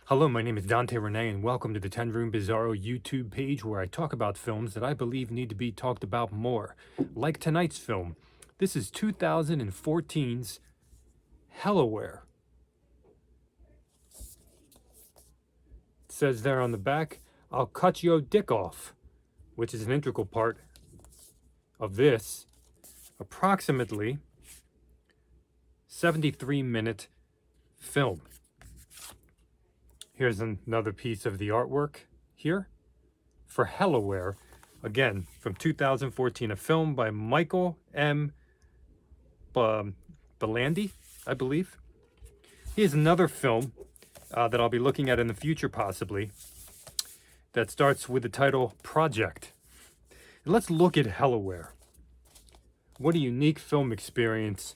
Hello, my name is Dante Renee, and welcome to the 10 Room Bizarro YouTube page where I talk about films that I believe need to be talked about more. Like tonight's film. This is 2014's HELLAWARE. It says there on the back, "I'll cut your dick off," which is an integral part of this approximately 73-minute film. Here's another piece of the artwork here for HELLAWARE, again from 2014, a film by Michael M. Belandi, I believe. Here's another film that I'll be looking at in the future, possibly, that starts with the title Project. And let's look at HELLAWARE. What a unique film experience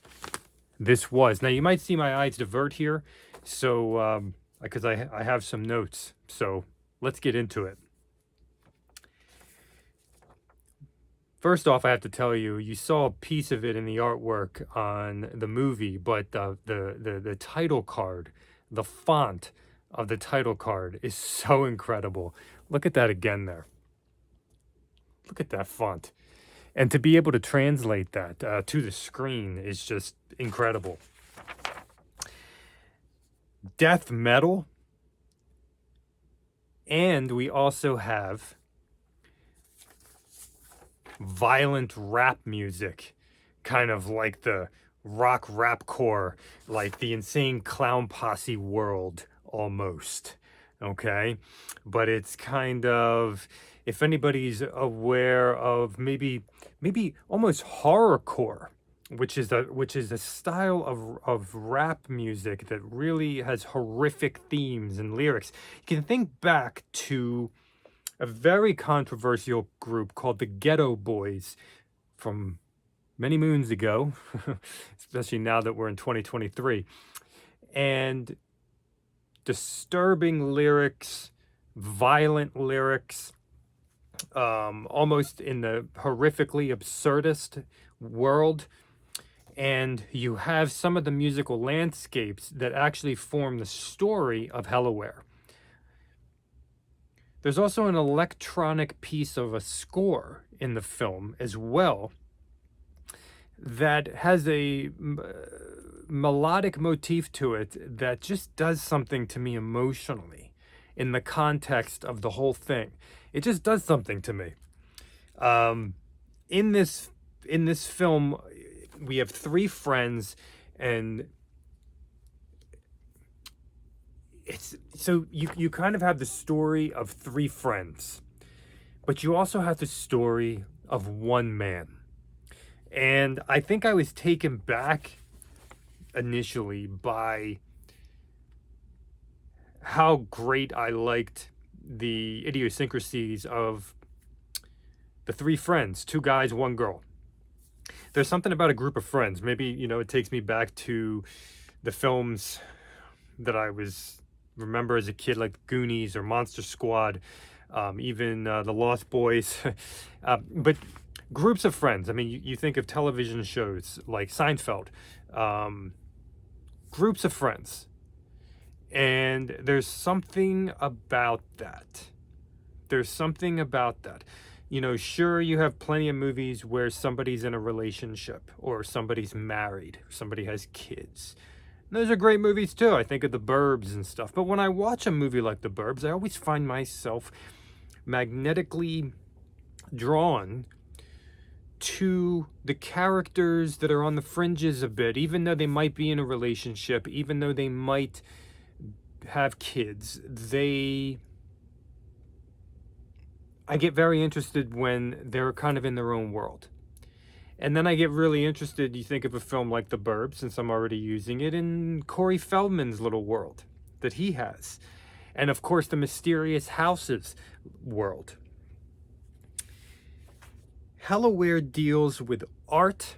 this was. Now, you might see my eyes divert here, so because I have some notes, so let's get into it. First off, I have to tell you, you saw a piece of it in the artwork on the movie, but the title card, the font of the title card is so incredible. Look at that again there. Look at that font. And to be able to translate that to the screen is just incredible. Death metal, and we also have violent rap music, kind of like the rock rapcore, like the Insane Clown Posse world almost, okay? But it's kind of, if anybody's aware of maybe almost horrorcore, which is a style of rap music that really has horrific themes and lyrics. You can think back to a very controversial group called the Ghetto Boys from many moons ago, especially now that we're in 2023. And disturbing lyrics, violent lyrics, almost in the horrifically absurdist world. And you have some of the musical landscapes that actually form the story of HELLAWARE. There's also an electronic piece of a score in the film as well that has a melodic motif to it that just does something to me emotionally in the context of the whole thing. It just does something to me. In this film, we have three friends, and it's so you kind of have the story of three friends, but you also have the story of one man. And I think I was taken back initially by how great I liked the idiosyncrasies of the three friends, two guys, one girl. There's something about a group of friends. Maybe, it takes me back to the films that I remember as a kid, like Goonies or Monster Squad, even The Lost Boys. But groups of friends. I mean, you think of television shows like Seinfeld, groups of friends. And there's something about that. Sure, you have plenty of movies where somebody's in a relationship or somebody's married, or somebody has kids. And those are great movies too. I think of The Burbs and stuff. But when I watch a movie like The Burbs, I always find myself magnetically drawn to the characters that are on the fringes a bit, even though they might be in a relationship, even though they might have kids. I get very interested when they're kind of in their own world. And then I get really interested, you think of a film like The Burbs, since I'm already using it, in Corey Feldman's little world that he has. And of course, the Mysterious Houses world. HELLAWARE deals with art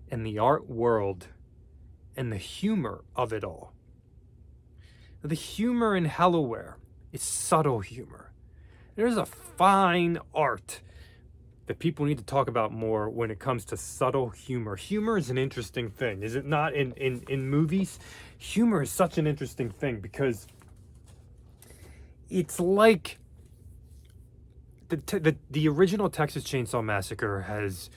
and the art world and the humor of it all. The humor in HELLAWARE is subtle humor. There's a fine art that people need to talk about more when it comes to subtle humor. Humor is an interesting thing, is it not? In movies, humor is such an interesting thing because it's like the original Texas Chainsaw Massacre has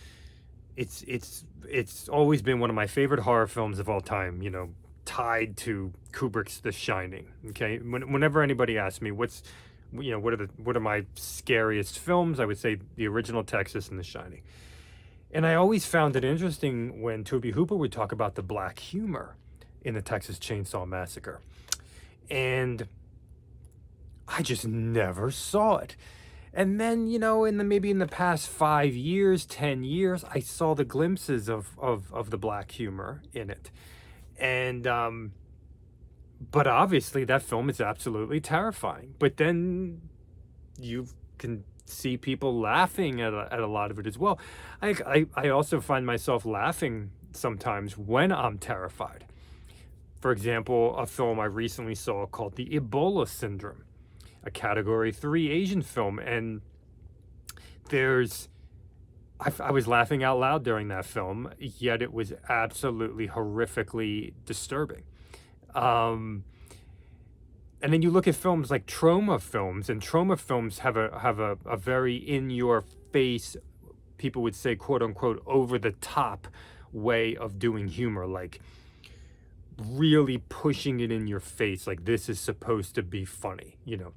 it's always been one of my favorite horror films of all time, you know, tied to Kubrick's The Shining. Okay, whenever anybody asks me what's, you know, what are my scariest films, I would say the original Texas and The Shining. And I always found it interesting when Toby Hooper would talk about the black humor in the Texas Chainsaw Massacre, and I just never saw it. And then, you know, maybe in the past 5 years, 10 years, I saw the glimpses of the black humor in it. And but obviously that film is absolutely terrifying. But then you can see people laughing at a lot of it as well. I also find myself laughing sometimes when I'm terrified. For example, a film I recently saw called The Ebola Syndrome, a Category 3 Asian film, and there's I was laughing out loud during that film, yet it was absolutely horrifically disturbing. Um, and then you look at films like trauma films, and trauma films have a very in your face, people would say, quote unquote, over the top way of doing humor, like really pushing it in your face, like this is supposed to be funny, you know.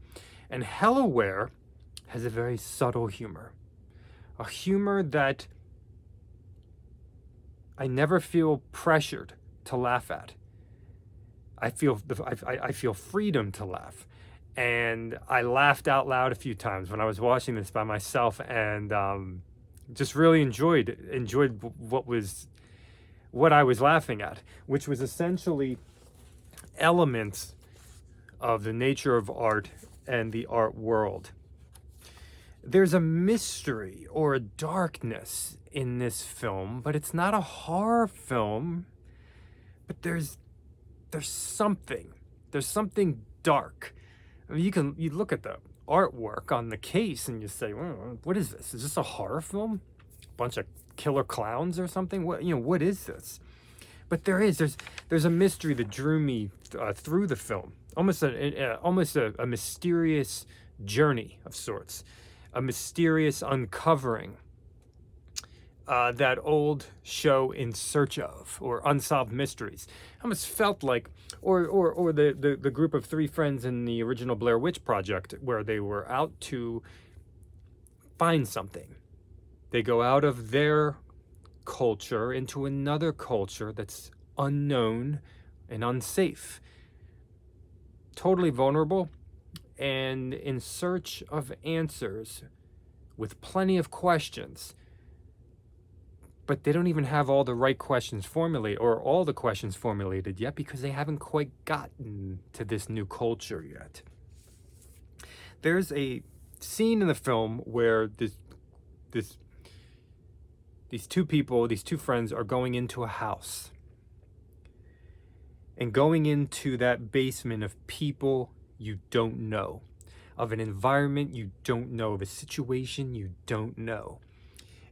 And HELLAWARE has a very subtle humor, a humor that I never feel pressured to laugh at. I feel freedom to laugh, and I laughed out loud a few times when I was watching this by myself, and just really enjoyed what I was laughing at, which was essentially elements of the nature of art and the art world. There's a mystery or a darkness in this film, but it's not a horror film. But there's something. There's something dark. I mean, you look at the artwork on the case and you say, well, what is this? Is this a horror film? A bunch of killer clowns or something? What is this? But there's a mystery that drew me through the film. Almost a mysterious journey of sorts, a mysterious uncovering. That old show In Search Of, or Unsolved Mysteries. I almost felt like, or the group of three friends in the original Blair Witch Project, where they were out to find something. They go out of their culture into another culture that's unknown and unsafe, totally vulnerable, and in search of answers with plenty of questions. But they don't even have all the right questions formulated, or all the questions formulated yet, because they haven't quite gotten to this new culture yet. There's a scene in the film where these two friends are going into a house, and going into that basement of people you don't know, of an environment you don't know, of a situation you don't know.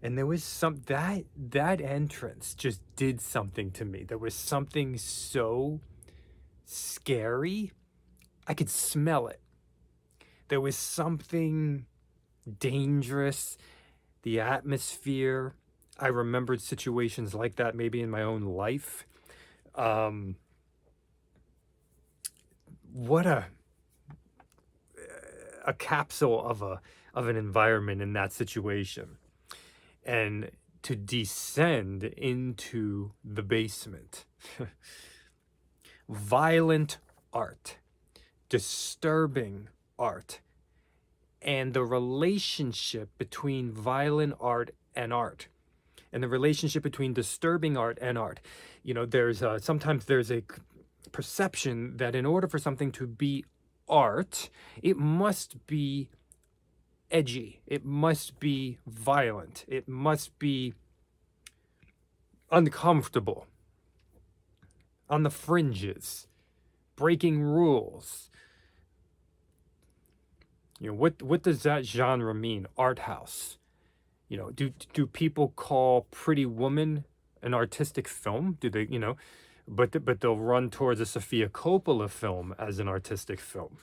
And there was that entrance just did something to me. There was something so scary. I could smell it. There was something dangerous, the atmosphere. I remembered situations like that maybe in my own life. What a capsule of an environment in that situation. And to descend into the basement. Violent art, disturbing art, and the relationship between violent art and art, and the relationship between disturbing art and art. You know, sometimes there's a perception that in order for something to be art, it must be edgy, it must be violent, it must be uncomfortable, on the fringes, breaking rules. You know, what does that genre mean? Art house. You know, do people call Pretty Woman an artistic film? Do they, you know, but they'll run towards a Sofia Coppola film as an artistic film.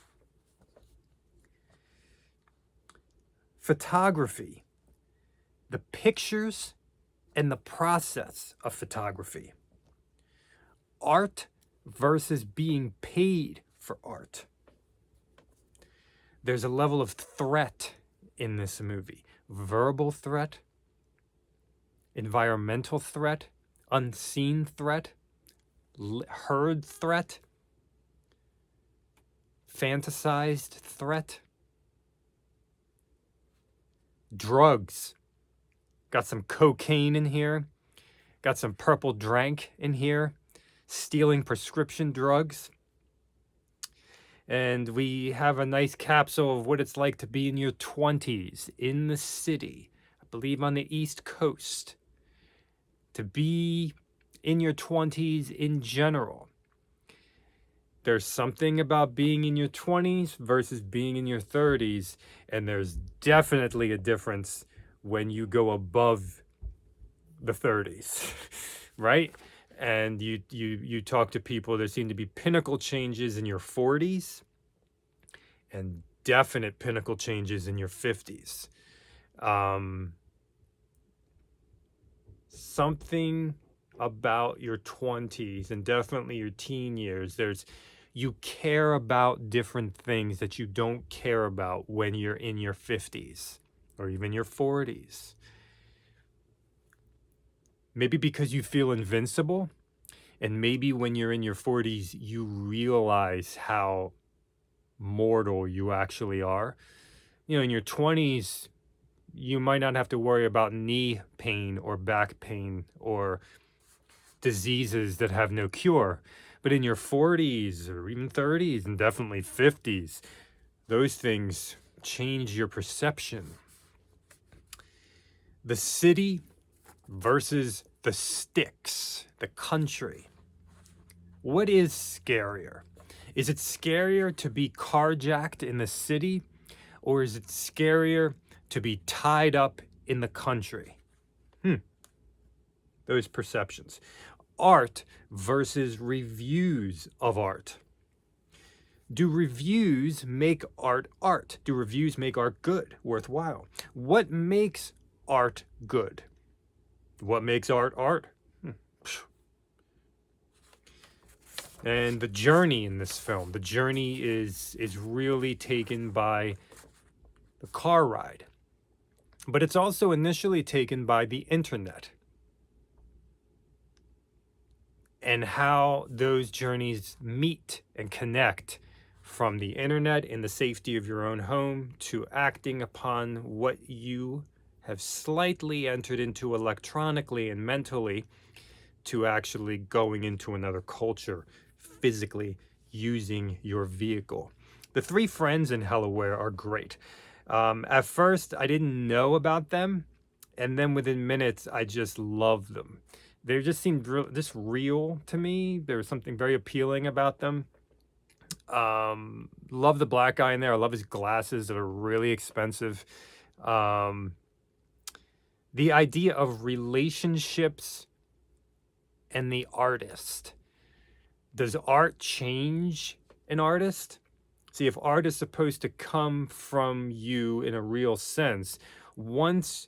photography, the pictures and the process of photography, art versus being paid for art. There's a level of threat in this movie. Verbal threat, environmental threat, unseen threat, heard threat, fantasized threat, drugs. Got some cocaine in here, got some purple drank in here, stealing prescription drugs. And we have a nice capsule of what it's like to be in your 20s in the city, I believe on the East Coast. To be in your 20s in general. There's something about being in your 20s versus being in your 30s, and there's definitely a difference when you go above the 30s, right? And you talk to people, there seem to be pinnacle changes in your 40s and definite pinnacle changes in your 50s. Something about your 20s and definitely your teen years, you care about different things that you don't care about when you're in your 50s or even your 40s. Maybe because you feel invincible, and maybe when you're in your 40s, you realize how mortal you actually are. You know, in your 20s, you might not have to worry about knee pain or back pain or diseases that have no cure. But in your 40s or even 30s and definitely 50s, those things change your perception. The city versus the sticks, the country. What is scarier? Is it scarier to be carjacked in the city, or is it scarier to be tied up in the country? Those perceptions. Art versus reviews of art. Do reviews make art art? Do reviews make art good, worthwhile? What makes art good? What makes art art? And the journey in this film, the journey is really taken by the car ride. But it's also initially taken by the internet. And how those journeys meet and connect, from the internet in the safety of your own home to acting upon what you have slightly entered into electronically and mentally, to actually going into another culture, physically using your vehicle. The three friends in HELLAWARE are great. At first, I didn't know about them, and then within minutes, I just loved them. They just seemed just real to me. There was something very appealing about them. Love the black guy in there. I love his glasses that are really expensive. The idea of relationships and the artist. Does art change an artist? See, if art is supposed to come from you in a real sense, once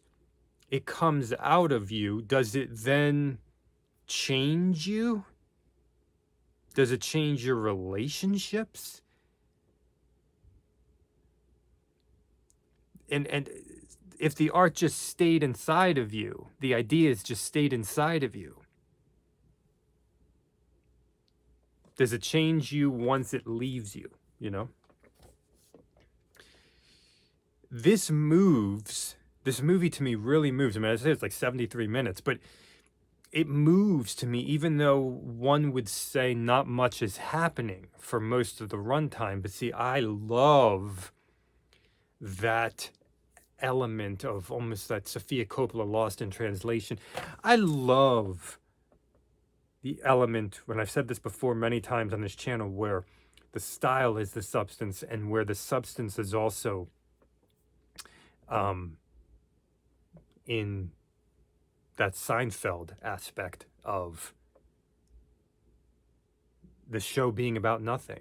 it comes out of you, does it then change you? Does it change your relationships? And if the art just stayed inside of you, the ideas just stayed inside of you, does it change you once it leaves you, you know? This movie to me really moves. I mean, I say it's like 73 minutes, but it moves to me, even though one would say not much is happening for most of the runtime. But see, I love that element of almost that Sofia Coppola Lost in Translation. I love the element, when I've said this before many times on this channel, where the style is the substance and where the substance is also in that Seinfeld aspect of the show being about nothing.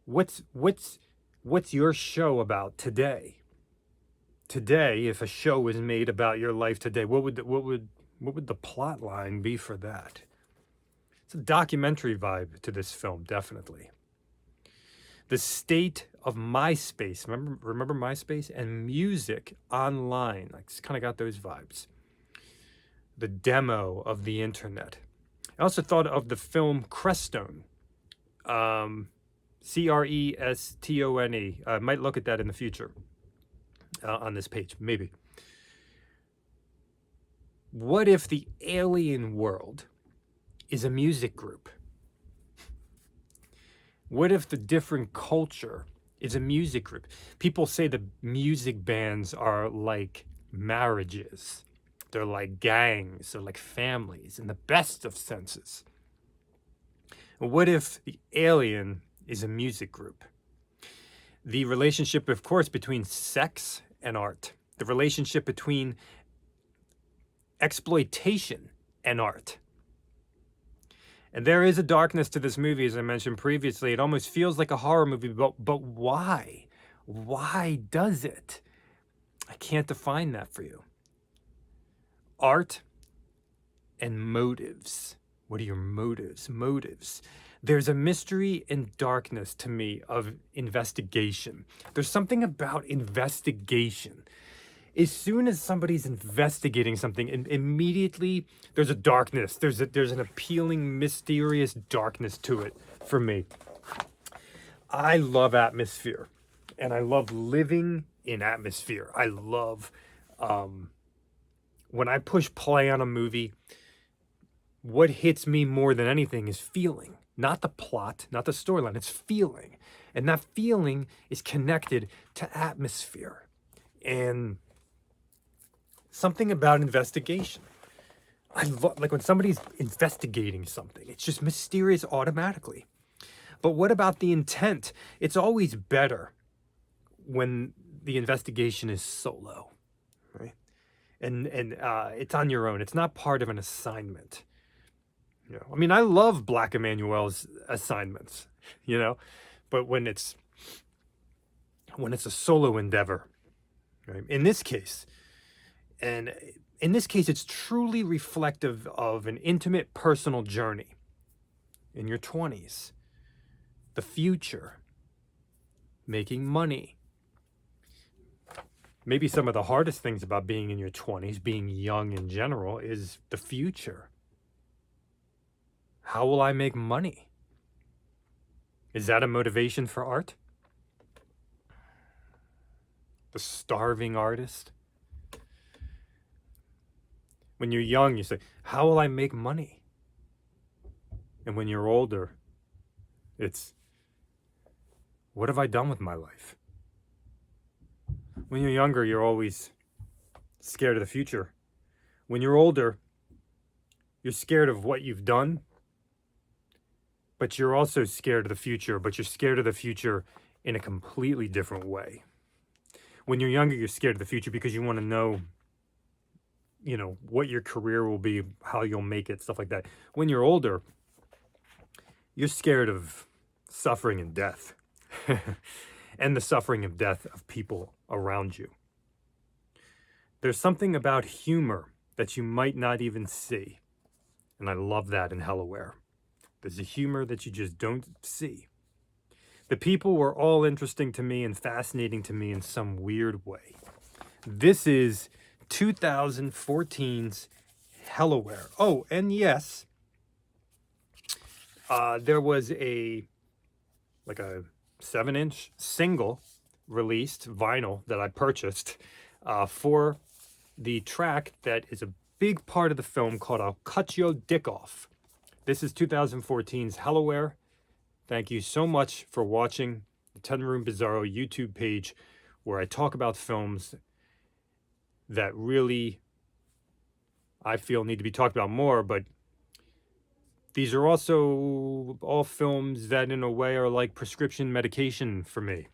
What's your show about today? today, if a show was made about your life today, what would the plot line be for that? It's a documentary vibe to this film, definitely. The state of MySpace, remember MySpace? And music online, like, it's kind of got those vibes. The demo of the internet. I also thought of the film Crestone, Crestone. I might look at that in the future on this page, maybe. What if the alien world is a music group? What if the different culture is a music group? People say the music bands are like marriages. They're like gangs. They're like families in the best of senses. What if the alien is a music group? The relationship, of course, between sex and art. The relationship between exploitation and art. And there is a darkness to this movie, as I mentioned previously. It almost feels like a horror movie, but why? Why does it? I can't define that for you. Art and motives. What are your motives? Motives. There's a mystery and darkness to me of investigation. There's something about investigation. As soon as somebody's investigating something, immediately there's a darkness. There's an appealing, mysterious darkness to it for me. I love atmosphere, and I love living in atmosphere. I love when I push play on a movie, what hits me more than anything is feeling. Not the plot, not the storyline, it's feeling. And that feeling is connected to atmosphere. And something about investigation. I love, like when somebody's investigating something, it's just mysterious automatically. But what about the intent? It's always better when the investigation is solo, right? And it's on your own. It's not part of an assignment. You know, I mean, I love Black Emanuel's assignments, you know, but when it's a solo endeavor, right? In this case, it's truly reflective of an intimate personal journey in your 20s, the future, making money. Maybe some of the hardest things about being in your 20s, being young in general, is the future. How will I make money? Is that a motivation for art? The starving artist? When you're young, you say, how will I make money? And when you're older, it's, what have I done with my life? When you're younger, you're always scared of the future. When you're older, you're scared of what you've done, but you're also scared of the future, but you're scared of the future in a completely different way. When you're younger, you're scared of the future because you want to know, you know, what your career will be, how you'll make it, stuff like that. When you're older, you're scared of suffering and death and the suffering and death of people around you. There's something about humor that you might not even see. And I love that in HELLAWARE. There's a humor that you just don't see. The people were all interesting to me and fascinating to me in some weird way. This is 2014's HELLAWARE. Oh, and yes, there was a 7-inch single released vinyl that I purchased for the track that is a big part of the film called I'll Cut Your Dick Off. This is 2014's HELLAWARE. Thank you so much for watching the 10 Room Bizarro YouTube page, where I talk about films that really I feel need to be talked about more, but these are also all films that in a way are like prescription medication for me.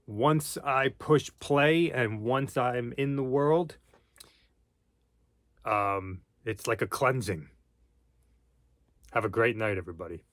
Once I push play and once I'm in the world, it's like a cleansing. Have a great night, everybody.